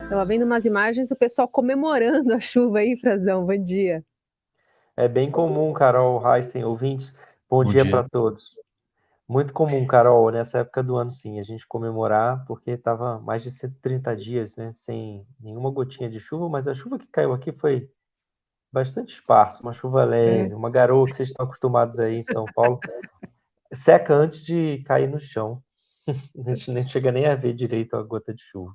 Estava vendo umas imagens do pessoal comemorando a chuva aí, Frazão. Bom dia. É bem comum, Carol, Heisen, ouvintes. Bom Bom dia para dia. todos. Muito comum, Carol, nessa época do ano, sim, a gente comemorar, porque estava mais de 130 dias, né, sem nenhuma gotinha de chuva, mas a chuva que caiu aqui foi bastante esparsa, uma chuva É. leve, uma garoa que vocês estão acostumados aí em São Paulo, seca antes de cair no chão. A gente nem chega nem a ver direito a gota de chuva.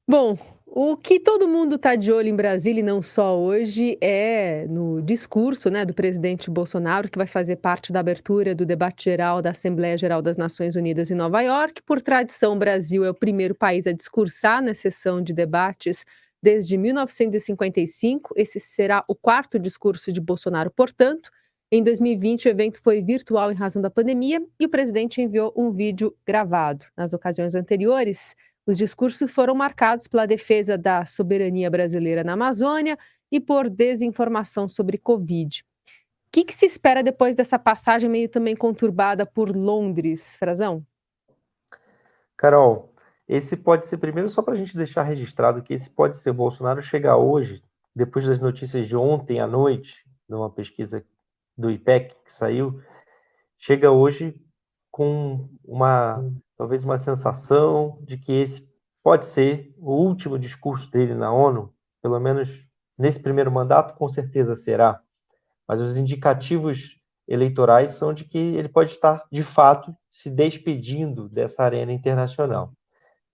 Bom, o que todo mundo está de olho em Brasília e não só hoje é no discurso, né, do presidente Bolsonaro, que vai fazer parte da abertura do debate geral da Assembleia Geral das Nações Unidas em Nova York. Por tradição, o Brasil é o primeiro país a discursar na sessão de debates desde 1955. Esse será o quarto discurso de Bolsonaro, portanto. Em 2020, o evento foi virtual em razão da pandemia e o presidente enviou um vídeo gravado. Nas ocasiões anteriores, os discursos foram marcados pela defesa da soberania brasileira na Amazônia e por desinformação sobre Covid. O que se espera depois dessa passagem meio também conturbada por Londres, Frazão? Carol, esse pode ser, primeiro, só para a gente deixar registrado que esse pode ser Bolsonaro chegar hoje, depois das notícias de ontem à noite, numa pesquisa do IPEC que saiu, chega hoje com talvez uma sensação de que esse pode ser o último discurso dele na ONU, pelo menos nesse primeiro mandato, com certeza será. Mas os indicativos eleitorais são de que ele pode estar, de fato, se despedindo dessa arena internacional.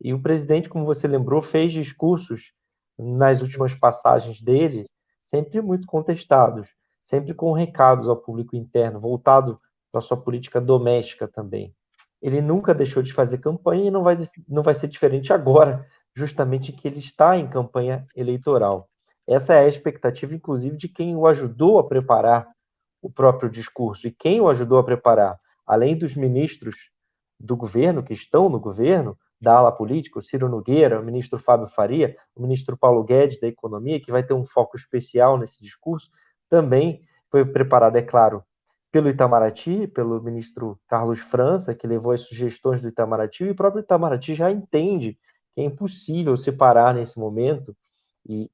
E o presidente, como você lembrou, fez discursos nas últimas passagens dele, sempre muito contestados, sempre com recados ao público interno, voltado para a sua política doméstica também. Ele nunca deixou de fazer campanha e não vai ser diferente agora, justamente que ele está em campanha eleitoral. Essa é a expectativa, inclusive, de quem o ajudou a preparar o próprio discurso. E quem o ajudou a preparar, além dos ministros do governo, que estão no governo, da ala política, o Ciro Nogueira, o ministro Fábio Faria, o ministro Paulo Guedes da Economia, que vai ter um foco especial nesse discurso, também foi preparado, é claro, pelo Itamaraty, pelo ministro Carlos França, que levou as sugestões do Itamaraty, e o próprio Itamaraty já entende que é impossível separar nesse momento, e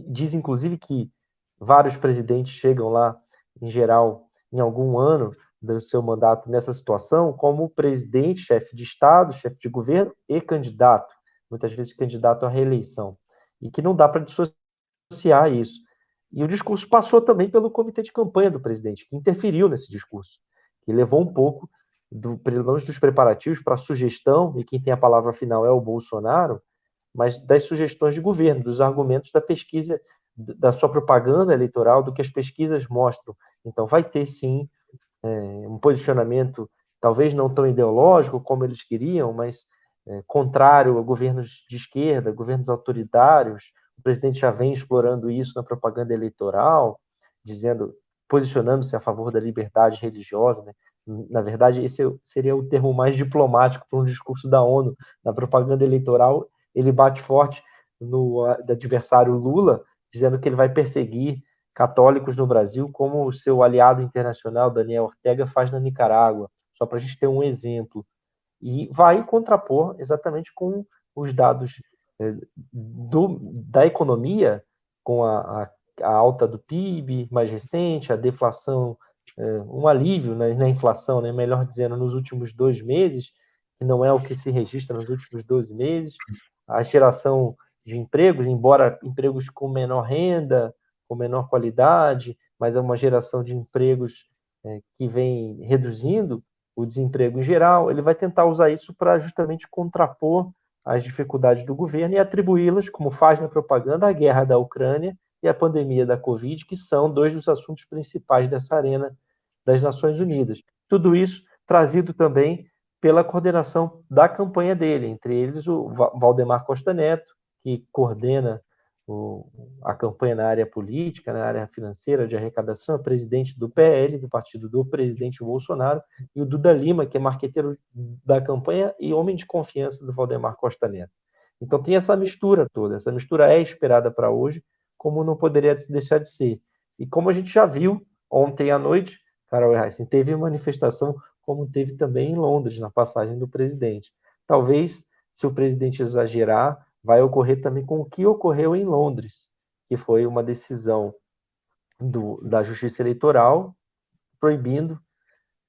diz inclusive que vários presidentes chegam lá, em geral, em algum ano do seu mandato nessa situação, como presidente, chefe de Estado, chefe de governo e candidato, muitas vezes candidato à reeleição, e que não dá para dissociar isso. E o discurso passou também pelo comitê de campanha do presidente, que interferiu nesse discurso, que levou um pouco, pelo menos dos preparativos, para a sugestão, e quem tem a palavra final é o Bolsonaro, mas das sugestões de governo, dos argumentos da pesquisa, da sua propaganda eleitoral, do que as pesquisas mostram. Então, vai ter sim um posicionamento talvez não tão ideológico como eles queriam, mas contrário a governos de esquerda, governos autoritários. O presidente já vem explorando isso na propaganda eleitoral, dizendo, posicionando-se a favor da liberdade religiosa, né? Na verdade, esse seria o termo mais diplomático para um discurso da ONU. Na propaganda eleitoral, ele bate forte no adversário Lula, dizendo que ele vai perseguir católicos no Brasil, como o seu aliado internacional, Daniel Ortega, faz na Nicarágua, só para a gente ter um exemplo. E vai contrapor exatamente com os dados da economia, com a alta do PIB mais recente, a deflação, um alívio na inflação, né, melhor dizendo, nos últimos 2 meses, que não é o que se registra nos últimos 12 meses, a geração de empregos, embora empregos com menor renda, com menor qualidade, mas é uma geração de empregos que vem reduzindo o desemprego em geral. Ele vai tentar usar isso para justamente contrapor as dificuldades do governo e atribuí-las, como faz na propaganda, à guerra da Ucrânia e à pandemia da Covid, que são dois dos assuntos principais dessa arena das Nações Unidas. Tudo isso trazido também pela coordenação da campanha dele, entre eles o Valdemar Costa Neto, que coordena a campanha na área política, na área financeira, de arrecadação, é presidente do PL, do partido do presidente Bolsonaro, e o Duda Lima, que é marqueteiro da campanha e homem de confiança do Valdemar Costa Neto. Então tem essa mistura toda, essa mistura é esperada para hoje, como não poderia deixar de ser. E como a gente já viu ontem à noite, Carol Heissen, teve manifestação como teve também em Londres, na passagem do presidente. Talvez, se o presidente exagerar vai ocorrer também com o que ocorreu em Londres, que foi uma decisão da Justiça Eleitoral proibindo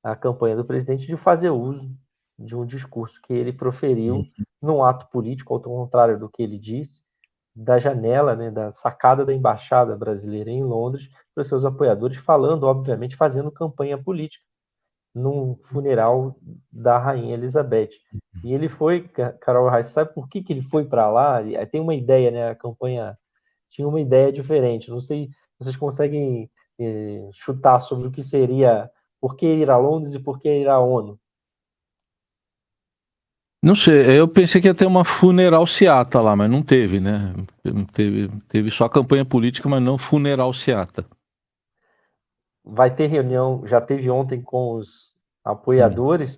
a campanha do presidente de fazer uso de um discurso que ele proferiu num ato político, ao contrário do que ele disse, da janela, né, da sacada da embaixada brasileira em Londres, para os seus apoiadores, falando, obviamente, fazendo campanha política num funeral da Rainha Elizabeth. E ele foi, Carol Reis, sabe por que ele foi para lá? Tem uma ideia, né? A campanha tinha uma ideia diferente. Não sei se vocês conseguem chutar sobre o que seria, por que ir a Londres e por que ir à ONU. Não sei, eu pensei que ia ter uma funeral seata lá, mas não teve, né? Teve só campanha política, mas não funeral seata. Vai ter reunião, já teve ontem com os apoiadores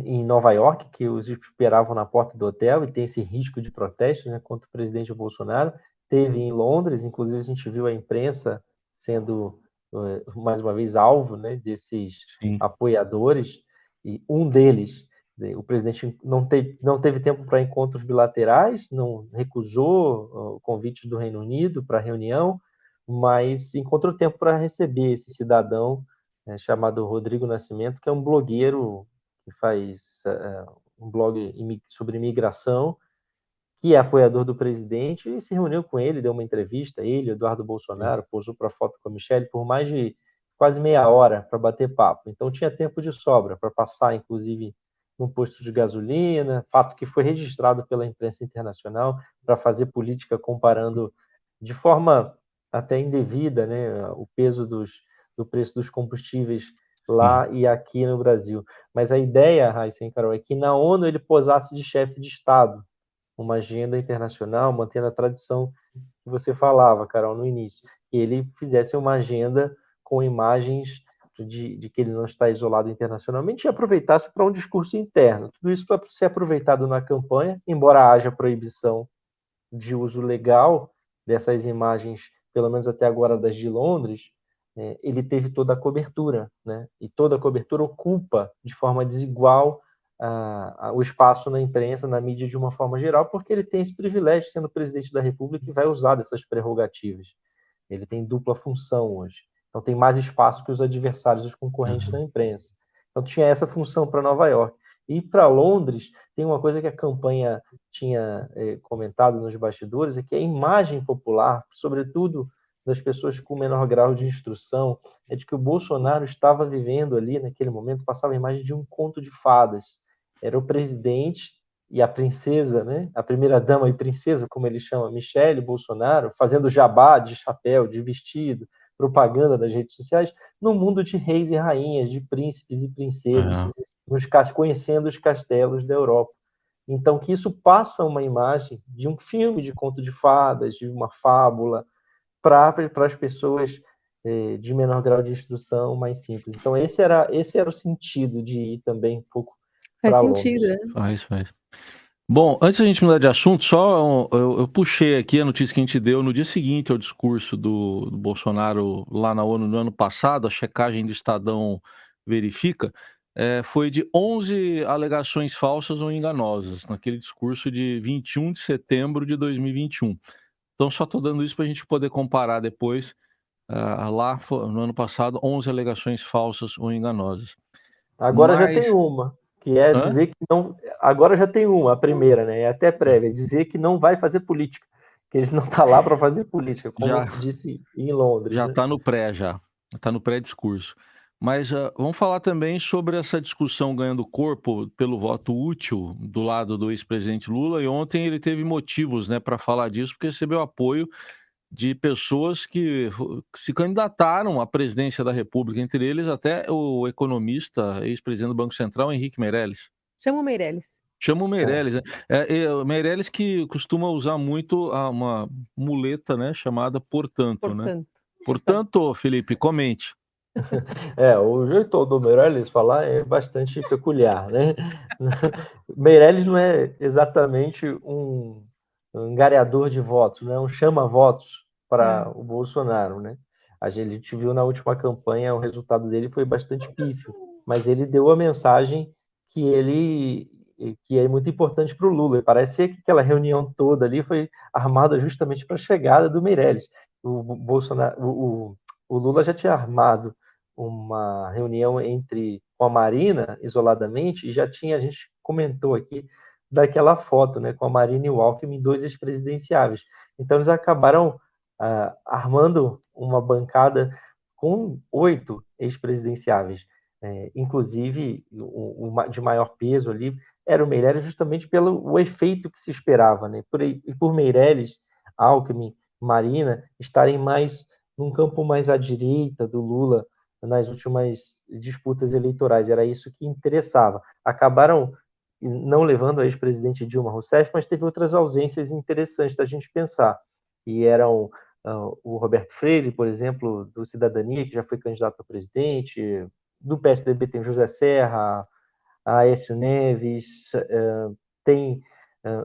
em Nova York, que os esperavam na porta do hotel, e tem esse risco de protesto, né, contra o presidente Bolsonaro. Teve em Londres, inclusive a gente viu a imprensa sendo, mais uma vez, alvo, né, desses apoiadores, e um deles, o presidente não teve tempo para encontros bilaterais, não recusou o convite do Reino Unido para a reunião, mas encontrou tempo para receber esse cidadão chamado Rodrigo Nascimento, que é um blogueiro que faz um blog sobre imigração, que é apoiador do presidente, e se reuniu com ele, deu uma entrevista, ele, Eduardo Bolsonaro, posou para foto com a Michelle por mais de quase meia hora para bater papo. Então tinha tempo de sobra para passar, inclusive, num posto de gasolina, fato que foi registrado pela imprensa internacional para fazer política comparando de forma até indevida, né, o peso do preço dos combustíveis lá e aqui no Brasil. Mas a ideia, Raíssa e Carol, é que na ONU ele posasse de chefe de Estado, uma agenda internacional, mantendo a tradição que você falava, Carol, no início, que ele fizesse uma agenda com imagens de que ele não está isolado internacionalmente e aproveitasse para um discurso interno. Tudo isso para ser aproveitado na campanha, embora haja proibição de uso legal dessas imagens, pelo menos até agora das de Londres, ele teve toda a cobertura, né? E toda a cobertura ocupa de forma desigual o espaço na imprensa, na mídia de uma forma geral, porque ele tem esse privilégio, sendo presidente da República, e vai usar dessas prerrogativas. Ele tem dupla função hoje. Então tem mais espaço que os adversários, os concorrentes na imprensa. Então tinha essa função para Nova York. E para Londres, tem uma coisa que a campanha tinha comentado nos bastidores, é que a imagem popular, sobretudo das pessoas com menor grau de instrução, é de que o Bolsonaro estava vivendo ali, naquele momento, passava a imagem de um conto de fadas. Era o presidente e a princesa, né? A primeira-dama e princesa, como ele chama, Michele Bolsonaro, fazendo jabá de chapéu, de vestido, propaganda das redes sociais, no mundo de reis e rainhas, de príncipes e princesas, conhecendo os castelos da Europa. Então, que isso passa uma imagem de um filme de conto de fadas, de uma fábula, para as pessoas de menor grau de instrução, mais simples. Então, esse era o sentido de ir também um pouco para Londres. Faz sentido, né? Faz. Bom, antes da gente mudar de assunto, só eu puxei aqui a notícia que a gente deu no dia seguinte ao discurso do Bolsonaro lá na ONU no ano passado, a checagem do Estadão verifica, foi de 11 alegações falsas ou enganosas, naquele discurso de 21 de setembro de 2021. Então, só estou dando isso para a gente poder comparar depois. Lá, no ano passado, 11 alegações falsas ou enganosas. Agora já tem uma, que é dizer que não... Agora já tem uma, a primeira, né? É até prévia, dizer que não vai fazer política, que ele não está lá para fazer política, como disse em Londres. Já né? está no pré, está no pré-discurso. Mas vamos falar também sobre essa discussão ganhando corpo pelo voto útil do lado do ex-presidente Lula, e ontem ele teve motivos, né, para falar disso, porque recebeu apoio de pessoas que se candidataram à presidência da República, entre eles até o economista, ex-presidente do Banco Central, Henrique Meirelles. Chama o Meirelles. Chama o Meirelles, né? Meirelles que costuma usar muito uma muleta, né, chamada portanto, né? Portanto, Felipe, comente. O jeito do Meirelles falar é bastante peculiar, né? Meirelles não é exatamente um angariador de votos, não é um chama-votos para o Bolsonaro, né? A gente viu na última campanha, o resultado dele foi bastante pífio, mas ele deu a mensagem que ele que é muito importante para o Lula. E parece que aquela reunião toda ali foi armada justamente para a chegada do Meirelles. O Bolsonaro, o Lula já tinha armado uma reunião com a Marina, isoladamente, e a gente comentou aqui daquela foto, né, com a Marina e o Alckmin, 2 ex-presidenciáveis. Então, eles acabaram armando uma bancada com 8 ex-presidenciáveis. Inclusive, o de maior peso ali era o Meirelles, justamente pelo efeito que se esperava, né? Por Meirelles, Alckmin, Marina estarem mais num campo mais à direita do Lula nas últimas disputas eleitorais. Era isso que interessava. Acabaram não levando a ex-presidente Dilma Rousseff, mas teve outras ausências interessantes da gente pensar. E eram o Roberto Freire, por exemplo, do Cidadania, que já foi candidato a presidente. Do PSDB tem o José Serra, Aécio Neves, tem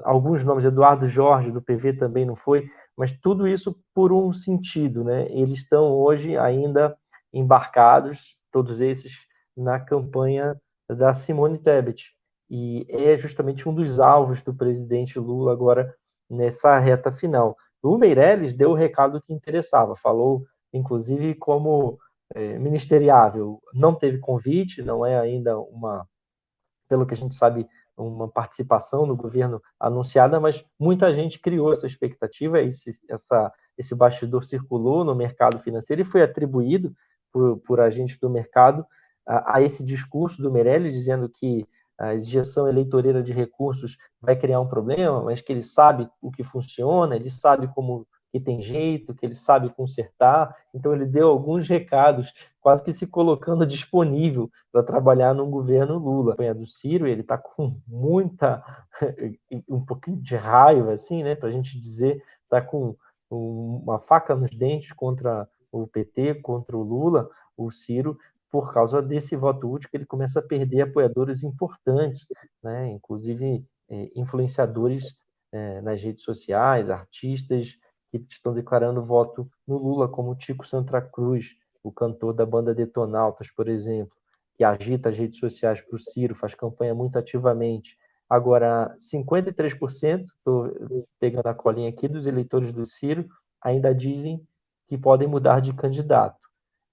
alguns nomes, Eduardo Jorge, do PV também não foi, mas tudo isso por um sentido, né? Eles estão hoje ainda embarcados, todos esses, na campanha da Simone Tebet. E é justamente um dos alvos do presidente Lula agora nessa reta final. O Meirelles deu o recado que interessava, falou, inclusive, como ministeriável. Não teve convite, não é ainda pelo que a gente sabe, uma participação no governo anunciada, mas muita gente criou essa expectativa, esse bastidor circulou no mercado financeiro e foi atribuído por agentes do mercado a esse discurso do Meirelles, dizendo que a injeção eleitoreira de recursos vai criar um problema, mas que ele sabe o que funciona, ele sabe como que tem jeito, que ele sabe consertar. Então ele deu alguns recados, quase que se colocando disponível para trabalhar num governo Lula. A do Ciro, ele está com um pouquinho de raiva, assim, né, para a gente dizer, está com uma faca nos dentes contra o PT, contra o Lula, o Ciro, por causa desse voto útil, que ele começa a perder apoiadores importantes, né, inclusive influenciadores nas redes sociais, artistas que estão declarando voto no Lula, como o Tico Santa Cruz, o cantor da banda Detonautas, por exemplo, que agita as redes sociais para o Ciro, faz campanha muito ativamente. Agora, 53%, estou pegando a colinha aqui, dos eleitores do Ciro ainda dizem que podem mudar de candidato.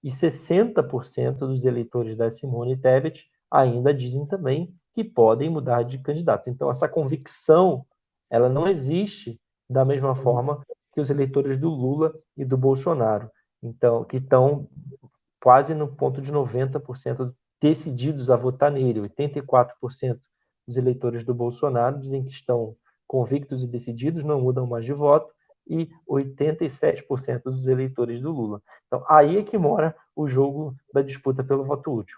E 60% dos eleitores da Simone Tebet ainda dizem também que podem mudar de candidato. Então, essa convicção, ela não existe da mesma forma que os eleitores do Lula e do Bolsonaro, então, que estão quase no ponto de 90% decididos a votar nele. 84% dos eleitores do Bolsonaro dizem que estão convictos e decididos, não mudam mais de voto, e 87% dos eleitores do Lula. Então, aí é que mora o jogo da disputa pelo voto útil.